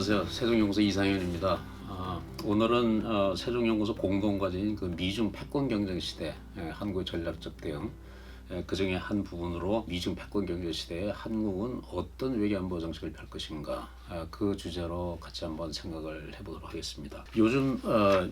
안녕하세요. 세종연구소 이상현입니다. 오늘은 세종연구소 공동과제인 그 미중 패권 경쟁 시대, 한국의 전략적 대응, 그 중에 한 부분으로 미중 패권 경쟁 시대에 한국은 어떤 외교안보 정책을 펼 것인가, 그 주제로 같이 한번 생각을 해보도록 하겠습니다. 요즘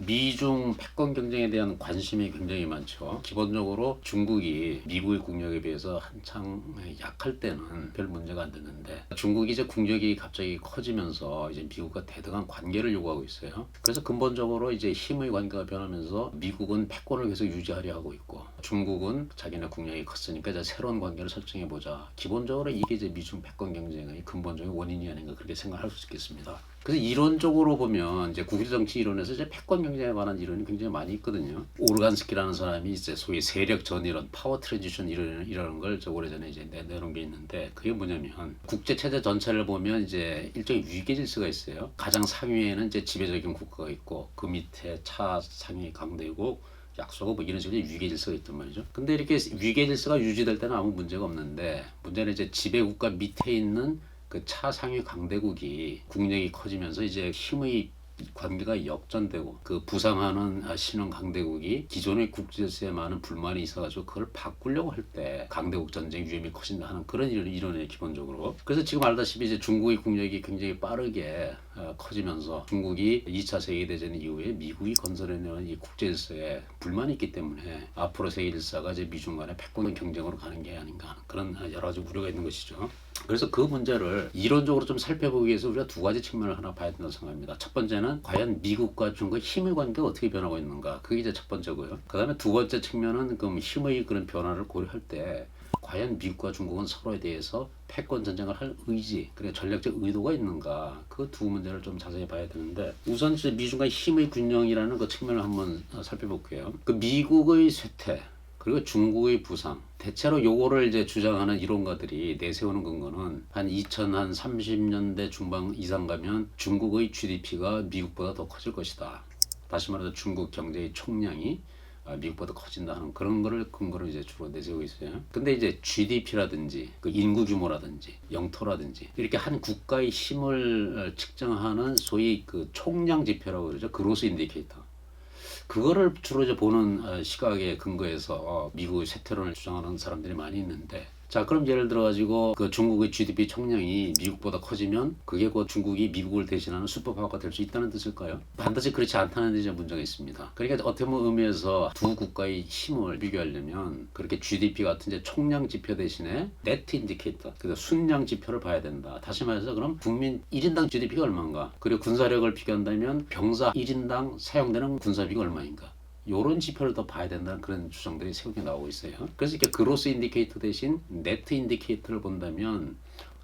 미중 패권 경쟁에 대한 관심이 굉장히 많죠. 기본적으로 중국이 미국의 국력에 비해서 한창 약할 때는 별 문제가 안 됐는데, 중국이 이제 국력이 갑자기 커지면서 이제 미국과 대등한 관계를 요구하고 있어요. 그래서 근본적으로 이제 힘의 관계가 변하면서 미국은 패권을 계속 유지하려 하고 있고, 중국은 자기네 국력이 컸으니까 이제 새로운 관계를 설정해 보자. 기본적으로 이게 이제 미중 패권 경쟁의 근본적인 원인이 아닌가, 그렇게 생각할 수 있겠습니다. 그래서 이론적으로 보면 이제 국제 정치 이론에서 이제 패권 경쟁에 관한 이론이 굉장히 많이 있거든요. 오르간스키라는 사람이 이제 소위 세력 전 이론, 파워 트랜지션 이론이라는 걸 오래전에 이제 내놓은 게 있는데, 그게 뭐냐면 국제 체제 전체를 보면 이제 일종의 위계 질서가 있어요. 가장 상위에는 이제 지배적인 국가가 있고, 그 밑에 차상위 강대국, 약소국 뭐 이런 식으로 위계 질서가 있단 말이죠. 근데 이렇게 위계 질서가 유지될 때는 아무 문제가 없는데, 문제는 이제 지배국가 밑에 있는 그 차상위 강대국이 국력이 커지면서 이제 힘의 관계가 역전되고, 그 부상하는 신흥 강대국이 기존의 국제질서에 많은 불만이 있어가지고 그걸 바꾸려고 할 때 강대국 전쟁 위험이 커진다 하는 그런 이론이에요, 기본적으로. 그래서 지금 알다시피 이제 중국의 국력이 굉장히 빠르게 커지면서, 중국이 2차 세계대전 이후에 미국이 건설해내는 이 국제질서에 불만이 있기 때문에 앞으로 세계질서가 이제 미중 간의 패권 경쟁으로 가는 게 아닌가 하는 그런 여러 가지 우려가 있는 것이죠. 그래서 그 문제를 이론적으로 좀 살펴보기 위해서 우리가 두 가지 측면을 하나 봐야 된다고 생각합니다. 첫 번째는 과연 미국과 중국의 힘의 관계가 어떻게 변하고 있는가, 그게 이제 첫 번째고요. 그 다음에 두 번째 측면은 그럼 힘의 그런 변화를 고려할 때 과연 미국과 중국은 서로에 대해서 패권 전쟁을 할 의지, 그래 전략적 의도가 있는가, 그 두 문제를 좀 자세히 봐야 되는데, 우선 미중간의 힘의 균형이라는 그 측면을 한번 살펴볼게요. 그 미국의 쇠퇴, 그리고 중국의 부상, 대체로 요거를 이제 주장하는 이론가들이 내세우는 근거는 한 2030년대 중반 이상 가면 중국의 GDP가 미국보다 더 커질 것이다. 다시 말해서 중국 경제의 총량이 미국보다 커진다 하는 그런 거를 근거로 이제 주로 내세우고 있어요. 근데 이제 GDP라든지 그 인구 규모라든지 영토라든지 이렇게 한 국가의 힘을 측정하는 소위 그 총량 지표라고 그러죠. 그로스 인디케이터. 그거를 주로 이제 보는 시각에 근거해서 미국의 쇠퇴론을 주장하는 사람들이 많이 있는데, 자 그럼 예를 들어 가지고 그 중국의 GDP 총량이 미국보다 커지면 그게 곧 중국이 미국을 대신하는 슈퍼파워가 될 수 있다는 뜻일까요? 반드시 그렇지 않다는 데 이제 문제가 있습니다. 그러니까 어떻게 보면 의미에서 두 국가의 힘을 비교하려면 그렇게 GDP 같은 이제 총량 지표 대신에 네트 인디케이터, 그래서 순량 지표를 봐야 된다. 다시 말해서 그럼 국민 1인당 GDP가 얼마인가, 그리고 군사력을 비교한다면 병사 1인당 사용되는 군사비가 얼마인가, 요런 지표를 더 봐야 된다는 그런 주장들이 세우게 나오고 있어요. 그래서 이렇게 그로스 인디케이터 대신 네트 인디케이터를 본다면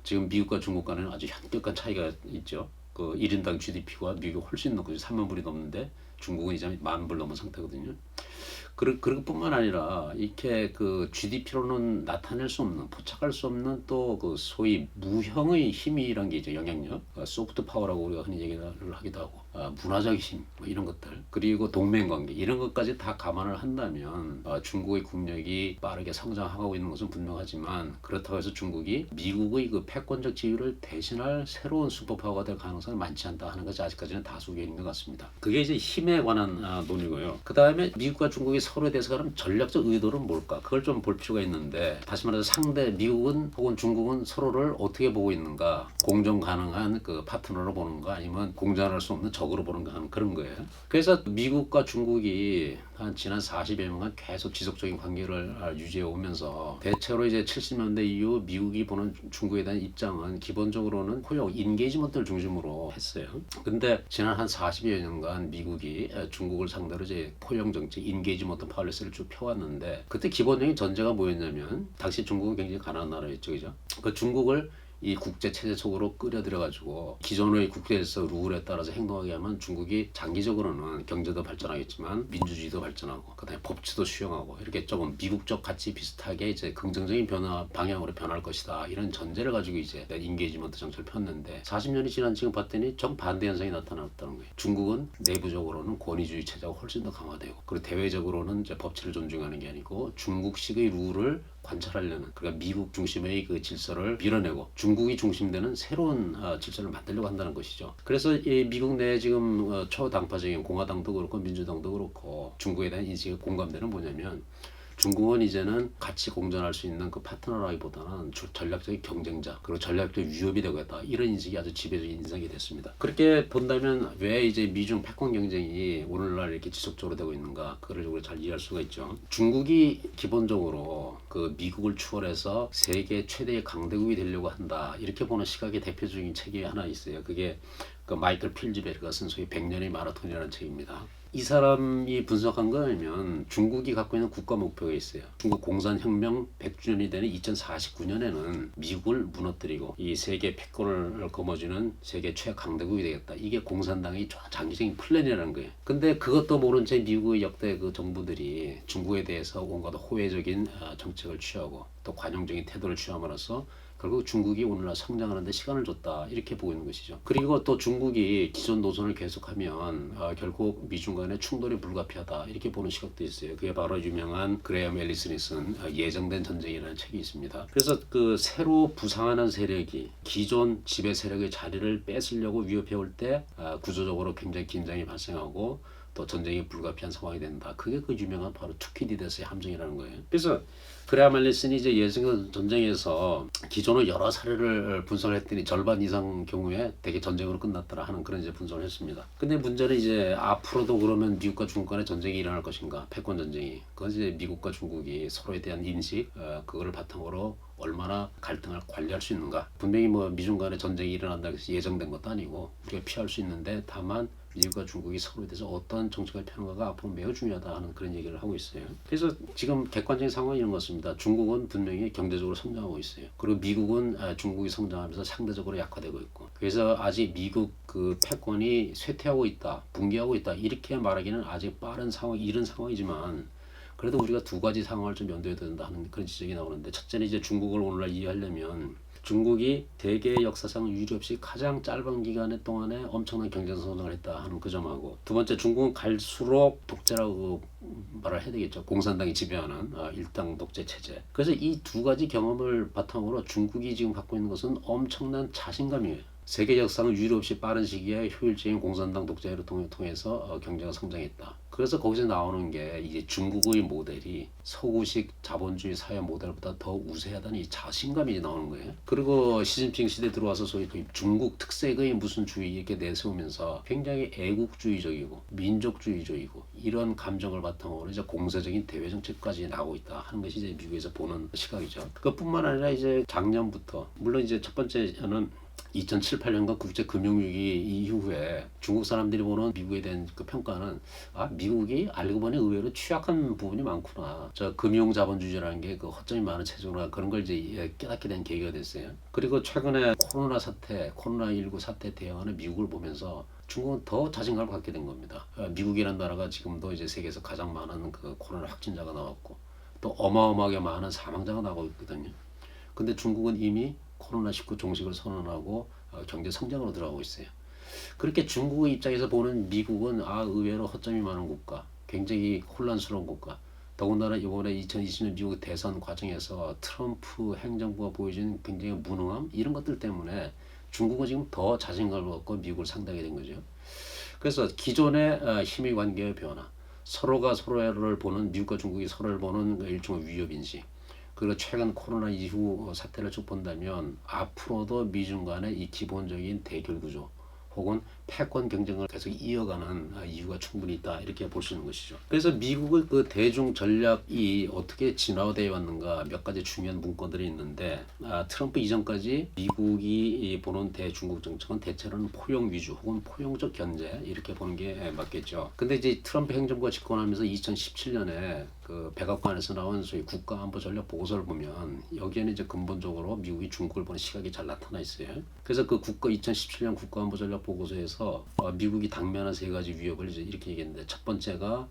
지금 미국과 중국 간에는 아주 현격한 차이가 있죠. 그 1인당 GDP가 미국이 훨씬 높고 3만 불이 넘는데 중국은 이제 10,000불 넘은 상태거든요. 그것뿐만 아니라 이렇게 그 GDP로는 나타낼 수 없는, 포착할 수 없는 또 그 소위 무형의 힘이란 게 있죠. 영향력, 소프트 파워라고 우리가 흔히 얘기를 하기도 하고, 문화적 힘, 뭐 이런 것들, 그리고 동맹관계 이런 것까지 다 감안을 한다면 중국의 국력이 빠르게 성장하고 있는 것은 분명하지만, 그렇다고 해서 중국이 미국의 그 패권적 지위를 대신할 새로운 슈퍼파워가 될 가능성은 많지 않다 하는 것이 아직까지는 다수 의견인 것 같습니다. 그게 이제 힘에 관한 논의고요. 그 다음에 미국과 중국이 서로에 대해서 그럼 전략적 의도는 뭘까? 그걸 좀 볼 필요가 있는데, 다시 말해서 상대 미국은 혹은 중국은 서로를 어떻게 보고 있는가? 공존 가능한 그 파트너로 보는가, 아니면 공존할 수 없는 적으로 보는가 하는 그런 거예요. 그래서 미국과 중국이 한 지난 40여 년간 계속 지속적인 관계를 유지해 오면서, 대체로 이제 70년대 이후 미국이 보는 중국에 대한 입장은 기본적으로는 포용, 인게이지먼트를 중심으로 했어요. 근데 지난 한 40여 년간 미국이 중국을 상대로 이제 포용 정책, 인게이지먼트 폴리시를 쭉 펴왔는데, 그때 기본적인 전제가 뭐였냐면, 당시 중국은 굉장히 가난한 나라였죠, 그죠? 그 중국을 이 국제 체제 속으로 끌어들여가지고 기존의 국제질서 룰에 따라서 행동하게 하면 중국이 장기적으로는 경제도 발전하겠지만 민주주의도 발전하고, 그다음에 법치도 수용하고, 이렇게 조금 미국적 가치 비슷하게 이제 긍정적인 변화 방향으로 변할 것이다, 이런 전제를 가지고 이제 인게이지먼트 정책을 폈는데, 40년이 지난 지금 봤더니 정반대 현상이 나타났다는 거예요. 중국은 내부적으로는 권위주의 체제가 훨씬 더 강화되고, 그리고 대외적으로는 이제 법치를 존중하는 게 아니고 중국식의 룰을 관찰하려는, 그러니까 미국 중심의 그 질서를 밀어내고 중국이 중심되는 새로운 질서를 만들려고 한다는 것이죠. 그래서 이 미국 내에 지금 초당파적인 공화당도 그렇고 민주당도 그렇고 중국에 대한 인식이 공감대는 뭐냐면, 중국은 이제는 같이 공존할 수 있는 그 파트너라기보다는 전략적인 경쟁자, 그리고 전략적 위협이 되겠다, 이런 인식이 아주 지배적인 인상이 됐습니다. 그렇게 본다면 왜 이제 미중 패권 경쟁이 오늘날 이렇게 지속적으로 되고 있는가, 그걸 우리가 잘 이해할 수가 있죠. 중국이 기본적으로 그 미국을 추월해서 세계 최대의 강대국이 되려고 한다, 이렇게 보는 시각의 대표적인 책이 하나 있어요. 그게 그 마이클 필즈베르가 쓴 소위 100년의 마라톤이라는 책입니다. 이 사람이 분석한 거면 중국이 갖고 있는 국가 목표가 있어요. 중국 공산혁명 100주년이 되는 2049년에는 미국을 무너뜨리고 이 세계 패권을 거머쥐는 세계 최강대국이 되겠다. 이게 공산당의 장기적인 플랜이라는 거예요. 근데 그것도 모른 채 미국의 역대 그 정부들이 중국에 대해서 온갖 호혜적인 정책을 취하고 또 관용적인 태도를 취함으로써 결국 중국이 오늘날 성장하는 데 시간을 줬다, 이렇게 보고 있는 것이죠. 그리고 또 중국이 기존 노선을 계속하면 결국 미중 간의 충돌이 불가피하다, 이렇게 보는 시각도 있어요. 그게 바로 유명한 그레엄 앨리슨이 쓴 예정된 전쟁이라는 책이 있습니다. 그래서 그 새로 부상하는 세력이 기존 지배 세력의 자리를 뺏으려고 위협해 올 때 구조적으로 굉장히 긴장이 발생하고 또 전쟁이 불가피한 상황이 된다. 그게 그 유명한 바로 투키디데스의 함정이라는 거예요. 그래서 그레엄 앨리슨이 이제 예전 전쟁에서 기존의 여러 사례를 분석을 했더니 절반 이상 경우에 대개 전쟁으로 끝났더라 하는 그런 이제 분석을 했습니다. 근데 문제는 이제 앞으로도 그러면 미국과 중국 간의 전쟁이 일어날 것인가, 패권 전쟁이. 그건 이제 미국과 중국이 서로에 대한 인식, 그거를 바탕으로 얼마나 갈등을 관리할 수 있는가. 분명히 뭐 미중 간의 전쟁이 일어난다고 해서 예정된 것도 아니고 우리가 피할 수 있는데, 다만 미국과 중국이 서로에 대해서 어떤 정책을 펴는가가 앞으로 매우 중요하다 하는 그런 얘기를 하고 있어요. 그래서 지금 객관적인 상황이 이런 것입니다. 중국은 분명히 경제적으로 성장하고 있어요. 그리고 미국은 중국이 성장하면서 상대적으로 약화되고 있고, 그래서 아직 미국 그 패권이 쇠퇴하고 있다, 붕괴하고 있다, 이렇게 말하기는 아직 빠른 상황, 이른 상황이지만, 그래도 우리가 두 가지 상황을 좀 염두에 둔다 하는 그런 지적이 나오는데, 첫째는 이제 중국을 오늘날 이해하려면 중국이 세계 역사상 유례 없이 가장 짧은 기간 동안에 엄청난 경제 성장을 했다 하는 그 점하고, 두 번째, 중국은 갈수록 독재라고 말을 해야 되겠죠. 공산당이 지배하는 일당 독재 체제. 그래서 이 두 가지 경험을 바탕으로 중국이 지금 갖고 있는 것은 엄청난 자신감이에요. 세계 역사상 유례 없이 빠른 시기에 효율적인 공산당 독재를 통해서 경제가 성장했다. 그래서 거기서 나오는 게 이제 중국의 모델이 서구식 자본주의 사회 모델보다 더 우세하다는 이 자신감이 나오는 거예요. 그리고 시진핑 시대 들어와서 소위 중국 특색의 무슨 주의 이렇게 내세우면서 굉장히 애국주의적이고 민족주의적이고 이런 감정을 바탕으로 이제 공세적인 대외 정책까지 나오고 있다 하는 것이 이제 미국에서 보는 시각이죠. 그뿐만 아니라 이제 작년부터, 물론 이제 첫 번째는 2007, 8년간 국제금융위기 이후에 중국 사람들이 보는 미국에 대한 그 평가는, 미국이 알고 보니 의외로 취약한 부분이 많구나. 저 금융자본주의라는 게 그 허점이 많은 체제구나. 그런 걸 이제 깨닫게 된 계기가 됐어요. 그리고 최근에 코로나19 사태 대응하는 미국을 보면서 중국은 더 자신감을 갖게 된 겁니다. 미국이라는 나라가 지금도 이제 세계에서 가장 많은 그 코로나 확진자가 나왔고 또 어마어마하게 많은 사망자가 나오고 있거든요. 근데 중국은 이미 코로나19 종식을 선언하고 경제 성장으로 들어가고 있어요. 그렇게 중국의 입장에서 보는 미국은 의외로 허점이 많은 국가, 굉장히 혼란스러운 국가. 더군다나 이번에 2020년 미국 대선 과정에서 트럼프 행정부가 보여준 굉장히 무능함, 이런 것들 때문에 중국은 지금 더 자신감을 갖고 미국을 상대하게 된 거죠. 그래서 기존의 힘의 관계의 변화, 서로가 서로를 보는, 미국과 중국이 서로를 보는 일종의 위협인식, 그리고 최근 코로나 이후 사태를 쭉 본다면 앞으로도 미중 간의 이 기본적인 대결 구조 혹은 패권 경쟁을 계속 이어가는 이유가 충분히 있다, 이렇게 볼 수 있는 것이죠. 그래서 미국의 그 대중 전략이 어떻게 진화되어 왔는가, 몇 가지 중요한 문건들이 있는데, 트럼프 이전까지 미국이 보는 대중국 정책은 대체로는 포용 위주 혹은 포용적 견제, 이렇게 보는 게 맞겠죠. 근데 이제 트럼프 행정부가 집권하면서 2017년에 그 백악관에서 나온 소위 국가안보 전략 보고서를 보면 여기에는 이제 근본적으로 미국이 중국을 보는 시각이 잘 나타나 있어요. 그래서 그 2017년 국가안보 전략 보고서에서 미국이 당면한 세 가지 위협을 이제 이렇게 얘기했는데, 첫 번째가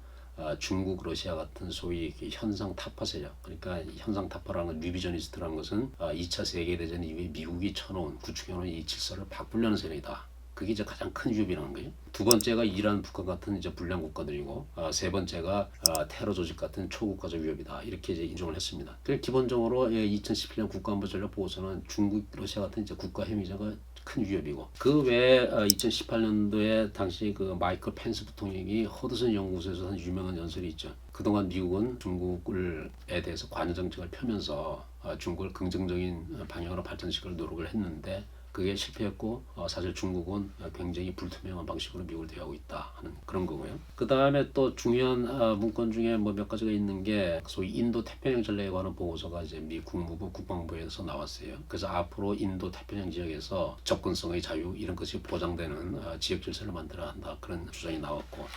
중국, 러시아 같은 소위 현상 타파 세력, 그러니까 현상 타파라는 건 리비저니스트라는 것은 2차 세계대전 이후에 미국이 구축해놓은 이 질서를 바꾸려는 세력이다. 그게 이제 가장 큰 위협이라는 거예요. 두 번째가 이란, 북한 같은 이제 불량 국가들이고, 세 번째가 테러 조직 같은 초국가적 위협이다. 이렇게 이제 인정을 했습니다. 그래서 기본적으로 2011년 국가안보전략 보고서는 중국, 러시아 같은 이제 국가 해미자가 큰 위협이고, 그 외에 2018년도에 당시 그 마이클 펜스 부통령이 허드슨 연구소에서 한 유명한 연설이 있죠. 그동안 미국은 중국에 대해서 관여 정책을 펴면서 중국을 긍정적인 방향으로 발전시킬 노력을 했는데 그게 실패했고, 사실 중국은 굉장히 불투명한 방식으로 미국을 대하고 있다 하는 그런 거고요. 그 다음에 또 중요한 문건 중에 뭐 몇 가지가 있는 게 소위 인도 태평양 전략에 관한 보고서가 이제 미 국무부 국방부에서 나왔어요. 그래서 앞으로 인도 태평양 지역에서 접근성의 자유 이런 것이 보장되는 지역 질서를 만들어야 한다, 그런 주장이 나왔고,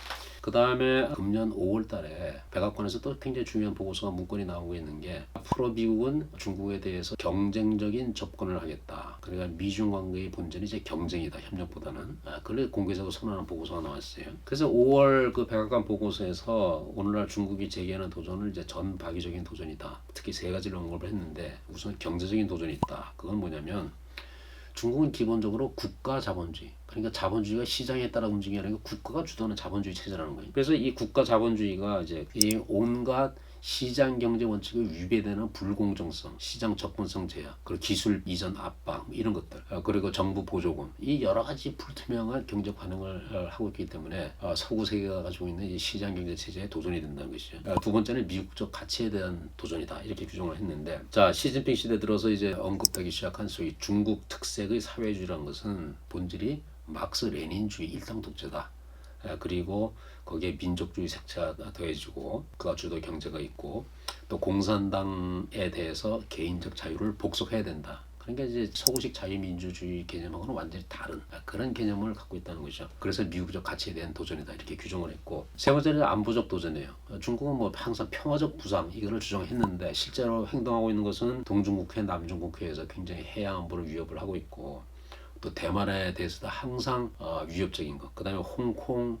그 다음에 금년 5월 달에 백악관에서 또 굉장히 중요한 보고서가 문건이 나오고 있는 게, 앞으로 미국은 중국에 대해서 경쟁적인 접근을 하겠다. 그러니까 미중 관계의 본질이 이제 경쟁이다, 협력보다는. 그걸 공개적으로 선언하는 보고서가 나왔어요. 그래서 5월 그 백악관 보고서에서 오늘날 중국이 제기하는 도전을 이제 전방위적인 도전이다. 특히 세 가지를 언급을 했는데, 우선 경제적인 도전이 있다. 그건 뭐냐면, 중국은 기본적으로 국가 자본주의, 그러니까 자본주의가 시장에 따라 움직이는 게 아니라 국가가 주도하는 자본주의 체제라는 거예요. 그래서 이 국가 자본주의가 이제 이 온갖 시장 경제 원칙에 위배되는 불공정성, 시장 접근성 제약, 그리고 기술 이전 압박 이런 것들, 그리고 정부 보조금, 이 여러 가지 불투명한 경제 반응을 하고 있기 때문에 서구 세계가 가지고 있는 이 시장 경제 체제에 도전이 된다는 것이죠. 두 번째는 미국적 가치에 대한 도전이다, 이렇게 규정을 했는데, 자, 시진핑 시대 들어서 이제 언급되기 시작한 소위 중국 특색의 사회주의라는 것은 본질이 막스 레닌주의 일당 독재다. 그리고 거기에 민족주의 색채가 더해지고 그가 주도 경제가 있고, 또 공산당에 대해서 개인적 자유를 복속해야 된다. 그러니까 이제 서구식 자유민주주의 개념하고는 완전히 다른 그런 개념을 갖고 있다는 거죠. 그래서 미국적 가치에 대한 도전이다, 이렇게 규정을 했고, 세 번째는 안보적 도전이에요. 중국은 뭐 항상 평화적 부상 이거를 주장했는데 실제로 행동하고 있는 것은 동중국해, 남중국해에서 굉장히 해양 안보를 위협을 하고 있고, 또 대만에 대해서도 항상 위협적인 것. 그다음에 홍콩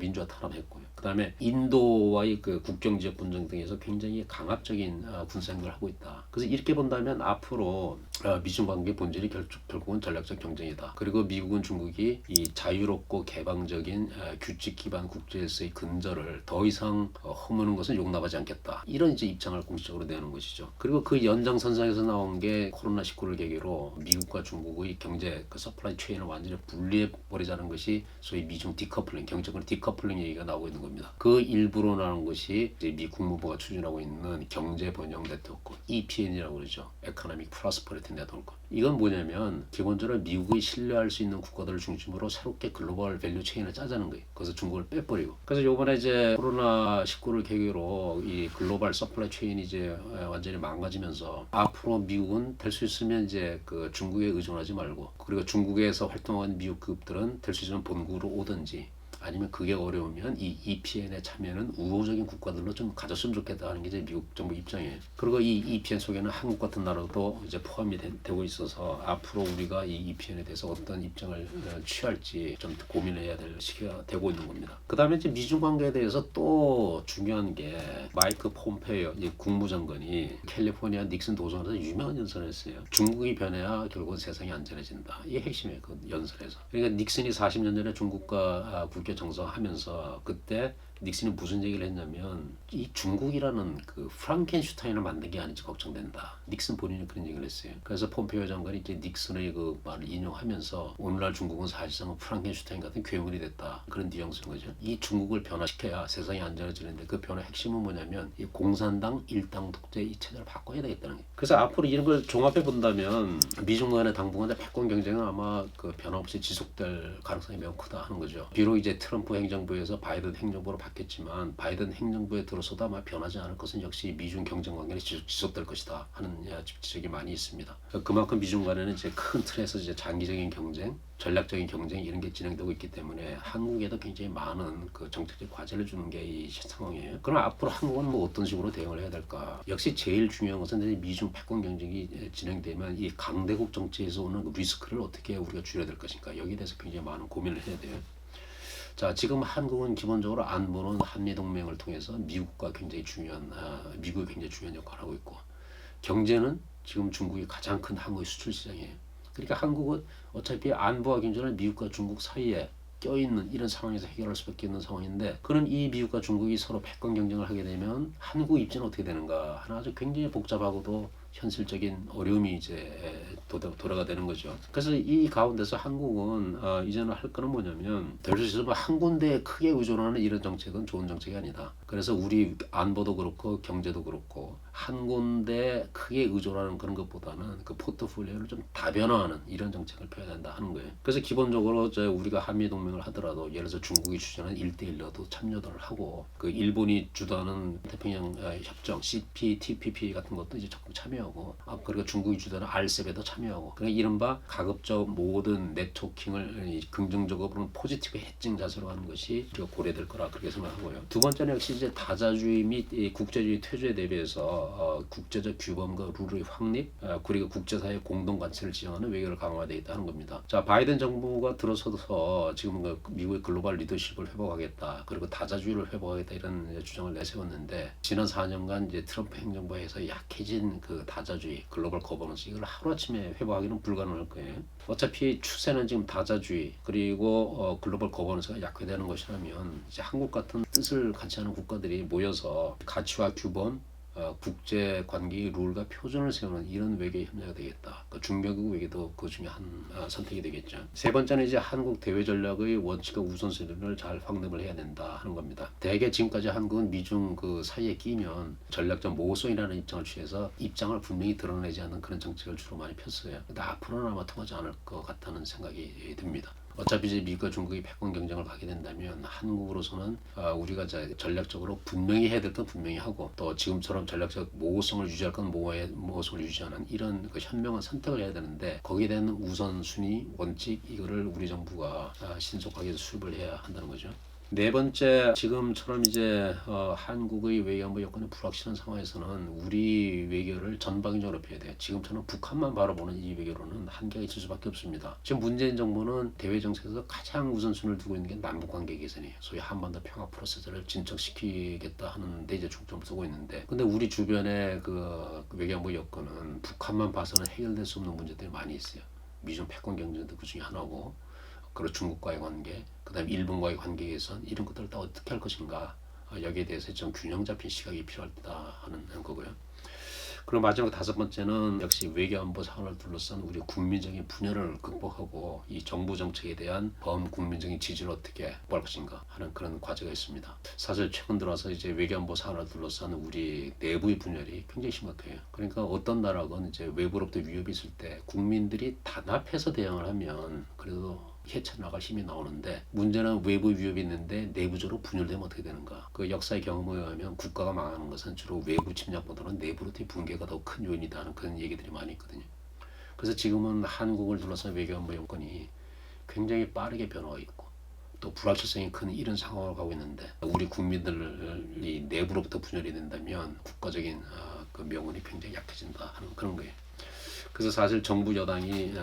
민주화 탄압했고요. 그다음에 인도와의 그 국경 지역 분쟁 등에서 굉장히 강압적인 군사 행동을 하고 있다. 그래서 이렇게 본다면 앞으로 미중 관계 본질이 결국은 전략적 경쟁이다. 그리고 미국은 중국이 이 자유롭고 개방적인 규칙 기반 국제 질서의 근저를 더 이상 허무는 것은 용납하지 않겠다. 이런 이제 입장을 공식적으로 내는 것이죠. 그리고 그 연장선상에서 나온 게 코로나19를 계기로 미국과 중국의 경제 서플라이 체인을 완전히 분리해 버리자는 것이 소위 미중 디커플링, 경제권 디커플링 얘기가 나오고 있는 겁니다. 그 일부로 나온 것이 이제 미 국무부가 추진하고 있는 경제 번영 네트워크, EPN이라고 그러죠. Economic Prosperity Network. 이건 뭐냐면 기본적으로 미국이 신뢰할 수 있는 국가들을 중심으로 새롭게 글로벌 밸류 체인을 짜자는 거예요. 그래서 중국을 빼버리고. 그래서 요번에 이제 코로나19를 계기로 이 글로벌 서플라이 체인이 이제 완전히 망가지면서 앞으로 미국은 될 수 있으면 이제 그 중국에 의존하지 말고, 그리고 중국에서 활동하는 미국 기업들은 될 수 있으면 본국으로 오든지, 아니면 그게 어려우면 이 EPN에 참여는 우호적인 국가들로 좀 가졌으면 좋겠다 하는 게 이제 미국 정부 입장이에요. 그리고 이 EPN 속에는 한국 같은 나라도 이제 포함이 되고 있어서 앞으로 우리가 이 EPN에 대해서 어떤 입장을 취할지 좀 고민해야 될 시기가 되고 있는 겁니다. 그 다음에 이제 미중 관계에 대해서 또 중요한 게 마이크 폼페이오 국무장관이 캘리포니아 닉슨 도서관에서 유명한 연설을 했어요. 중국이 변해야 결국은 세상이 안전해진다. 이게 핵심이에요, 그 연설에서. 그러니까 닉슨이 40년 전에 중국과 국교 정상하면서 그때 닉슨이 무슨 얘기를 했냐면, 이 중국이라는 그 프랑켄슈타인을 만든 게 아닌지 걱정된다. 닉슨 본인이 그런 얘기를 했어요. 그래서 폼페이오 장관이 이제 닉슨의 그 말을 인용하면서 오늘날 중국은 사실상 프랑켄슈타인 같은 괴물이 됐다, 그런 뉘앙스인 거죠. 이 중국을 변화시켜야 세상이 안전해지는데, 그 변화 핵심은 뭐냐면 이 공산당 일당 독재 이 체제를 바꿔야 되겠다는 거예요. 그래서 앞으로 이런 걸 종합해 본다면 미중 간의 당분간의 패권 경쟁은 아마 그 변함없이 지속될 가능성이 매우 크다 하는 거죠. 비록 이제 트럼프 행정부에서 바이든 행정부로 바뀌었지만 바이든 행정부에 들어서도 아마 변하지 않을 것은 역시 미중 경쟁 관계는 지속될 것이다 하는 지적이 많이 있습니다. 그만큼 미중 간에는 이제 큰 틀에서 이제 장기적인 경쟁, 전략적인 경쟁 이런 게 진행되고 있기 때문에 한국에도 굉장히 많은 그 정책적 과제를 주는 게 이 상황이에요. 그럼 앞으로 한국은 뭐 어떤 식으로 대응을 해야 될까? 역시 제일 중요한 것은 미중 패권 경쟁이 진행되면 이 강대국 정치에서 오는 그 리스크를 어떻게 우리가 줄여야 될 것인가? 여기에 대해서 굉장히 많은 고민을 해야 돼요. 자, 지금 한국은 기본적으로 안보는 한미동맹을 통해서 미국이 굉장히 중요한 역할을 하고 있고, 경제는 지금 중국이 가장 큰 한국의 수출 시장이에요. 그러니까 한국은 어차피 안보와 경제는 미국과 중국 사이에 껴있는 이런 상황에서 해결할 수밖에 없는 상황인데, 그럼 이 미국과 중국이 서로 패권 경쟁을 하게 되면 한국 입장은 어떻게 되는가 하는 아주 굉장히 복잡하고도 현실적인 어려움이 이제 도래가 되는 거죠. 그래서 이 가운데서 한국은 이제는 할 거는 뭐냐면, 대표적으로 한 군데에 크게 의존하는 이런 정책은 좋은 정책이 아니다. 그래서 우리 안보도 그렇고 경제도 그렇고 한 군데 크게 의존하는 그런 것보다는 그 포트폴리오를 좀 다변화하는 이런 정책을 펴야 된다 하는 거예요. 그래서 기본적으로 우리가 한미 동맹을 하더라도 예를 들어서 중국이 주장하는 1대1로도 참여를 하고, 그 일본이 주도하는 태평양 협정 CPTPP 같은 것도 이제 적극 참여하고, 그리고 중국이 주도하는 RCEP에도 참여하고, 그러니까 이른바 가급적 모든 네트워킹을 긍정적으로 포지티브 해칭 자세로 하는 것이 우리가 고려될 거라 그렇게 생각하고요. 두 번째는 역시 이제 다자주의 및 국제주의 퇴조에 대비해서 국제적 규범과 룰의 확립, 그리고 국제사회 공동 관점을 지향하는 외교를 강화되어 있다는 겁니다. 자, 바이든 정부가 들어서서 지금 미국의 글로벌 리더십을 회복하겠다, 그리고 다자주의를 회복하겠다 이런 주장을 내세웠는데, 지난 4년간 이제 트럼프 행정부에서 약해진 그 다자주의, 글로벌 거버넌스 이걸 하루아침에 회복하기는 불가능할 거예요. 어차피 추세는 지금 다자주의 그리고 글로벌 거버넌스가 약화되는 것이라면, 이제 한국 같은 뜻을 같이 하는 국가들이 모여서 가치와 규범, 국제 관계의 룰과 표준을 세우는 이런 외교 협력이 되겠다. 그 중개국 외교도 그 중에 한 선택이 되겠죠. 세 번째는 이제 한국 대외 전략의 원칙과 우선순위를 잘 확립을 해야 된다 하는 겁니다. 대개 지금까지 한국은 미중 그 사이에 끼면 전략적 모호성이라는 입장을 취해서 입장을 분명히 드러내지 않는 그런 정책을 주로 많이 폈어요. 근데 앞으로는 아마 통하지 않을 것 같다는 생각이 듭니다. 어차피 이제 미국과 중국이 패권 경쟁을 가게 된다면 한국으로서는 우리가 전략적으로 분명히 해야 될 건 분명히 하고, 또 지금처럼 전략적 모호성을 유지할 건 모호성을 유지하는 이런 그 현명한 선택을 해야 되는데, 거기에 대한 우선순위, 원칙 이거를 우리 정부가 신속하게 수립을 해야 한다는 거죠. 네 번째, 지금처럼 이제 한국의 외교안보 여건이 불확실한 상황에서는 우리 외교를 전방위적으로 펴야 돼요. 지금처럼 북한만 바라보는 이 외교로는 한계가 있을 수밖에 없습니다. 지금 문재인 정부는 대외 정책에서 가장 우선순위를 두고 있는 게 남북 관계 개선이에요. 소위 한반도 평화 프로세스를 진척시키겠다 하는데 이제 중점을 두고 있는데, 근데 우리 주변의 그 외교안보 여건은 북한만 봐서는 해결될 수 없는 문제들이 많이 있어요. 미중 패권 경쟁도 그 중에 하나고, 그리고 중국과의 관계, 그다음에 일본과의 관계 개선 이런 것들을 다 어떻게 할 것인가, 여기에 대해서 좀 균형 잡힌 시각이 필요하다 하는 거고요. 그리고 마지막 다섯 번째는 역시 외교안보 상황을 둘러싼 우리 국민적인 분열을 극복하고 이 정부 정책에 대한 범국민적인 지지를 어떻게 확보할 것인가 하는 그런 과제가 있습니다. 사실 최근 들어서 이제 외교안보 상황을 둘러싼 우리 내부의 분열이 굉장히 심각해요. 그러니까 어떤 나라건 이제 외부로부터 위협이 있을 때 국민들이 단합해서 대응을 하면 그래도 헤쳐나갈 힘이 나오는데, 문제는 외부 위협이 있는데 내부적으로 분열되면 어떻게 되는가. 그 역사의 경험에 의하면 국가가 망하는 것은 주로 외부 침략보다는 내부로부터의 붕괴가 더 큰 요인이다 하는 그런 얘기들이 많이 있거든요. 그래서 지금은 한국을 둘러싼 외교안보 여건이 굉장히 빠르게 변화가 있고 또 불확실성이 큰 이런 상황을 가고 있는데, 우리 국민들이 내부로부터 분열이 된다면 국가적인 그 명운이 굉장히 약해진다 하는 그런 거예요. 그래서 사실 정부 여당이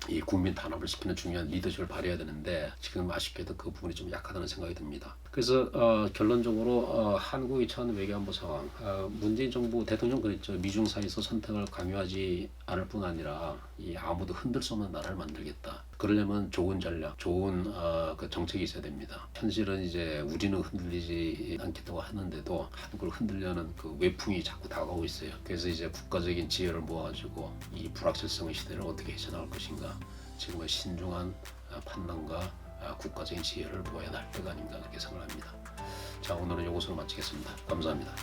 이 국민 단합을 시키는 중요한 리더십을 발휘해야 되는데, 지금 아쉽게도 그 부분이 좀 약하다는 생각이 듭니다. 그래서 결론적으로 한국이 처한 외교안보 상황, 문재인 정부 대통령 그랬죠. 미중 사이에서 선택을 강요하지 않을 뿐 아니라 이 아무도 흔들 수 없는 나라를 만들겠다. 그러려면 좋은 전략, 좋은 그 정책이 있어야 됩니다. 현실은 이제 우리는 흔들리지 않겠다고 하는데도 한국을 흔들려는 그 외풍이 자꾸 다가오고 있어요. 그래서 이제 국가적인 지혜를 모아가지고 이 불확실성의 시대를 어떻게 헤쳐나갈 것인가, 지금은 신중한 판단과 국가적인 지혜를 모아야 할 때가 아닌가 그렇게 생각합니다. 자, 오늘은 이것으로 마치겠습니다. 감사합니다.